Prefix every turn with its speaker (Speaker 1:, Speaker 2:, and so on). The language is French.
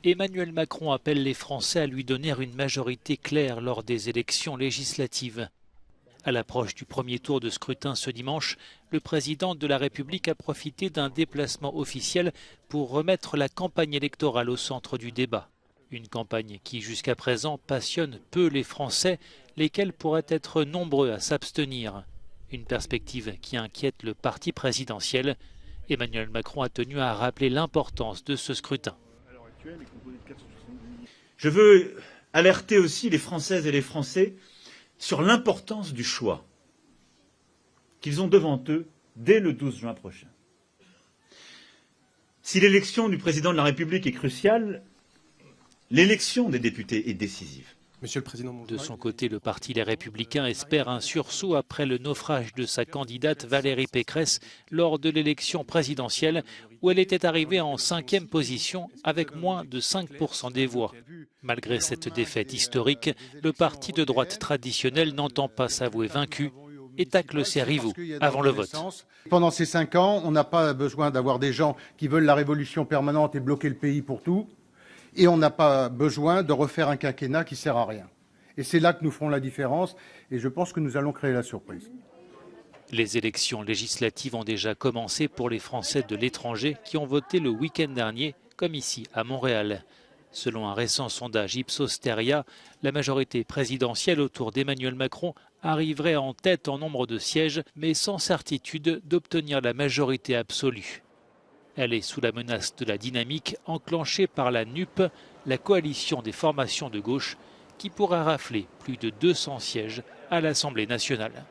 Speaker 1: Emmanuel Macron appelle les Français à lui donner une majorité claire lors des élections législatives. À l'approche du premier tour de scrutin ce dimanche, le président de la République a profité d'un déplacement officiel pour remettre la campagne électorale au centre du débat. Une campagne qui, jusqu'à présent, passionne peu les Français, lesquels pourraient être nombreux à s'abstenir. Une perspective qui inquiète le parti présidentiel. Emmanuel Macron a tenu à rappeler l'importance de ce scrutin.
Speaker 2: Je veux alerter aussi les Françaises et les Français sur l'importance du choix qu'ils ont devant eux dès le 12 juin prochain. Si l'élection du président de la République est cruciale, l'élection des députés est décisive.
Speaker 1: De son côté, le parti Les Républicains espère un sursaut après le naufrage de sa candidate Valérie Pécresse lors de l'élection présidentielle où elle était arrivée en 5e position avec moins de 5% des voix. Malgré cette défaite historique, le parti de droite traditionnel n'entend pas s'avouer vaincu et tacle ses rivaux avant le vote.
Speaker 3: Pendant ces 5 ans, on n'a pas besoin d'avoir des gens qui veulent la révolution permanente et bloquer le pays pour tout. Et on n'a pas besoin de refaire un quinquennat qui ne sert à rien. Et c'est là que nous ferons la différence et je pense que nous allons créer la surprise.
Speaker 1: Les élections législatives ont déjà commencé pour les Français de l'étranger qui ont voté le week-end dernier, comme ici à Montréal. Selon un récent sondage Ipsos Steria, la majorité présidentielle autour d'Emmanuel Macron arriverait en tête en nombre de sièges, mais sans certitude d'obtenir la majorité absolue. Elle est sous la menace de la dynamique enclenchée par la NUP, la coalition des formations de gauche, qui pourra rafler plus de 200 sièges à l'Assemblée nationale.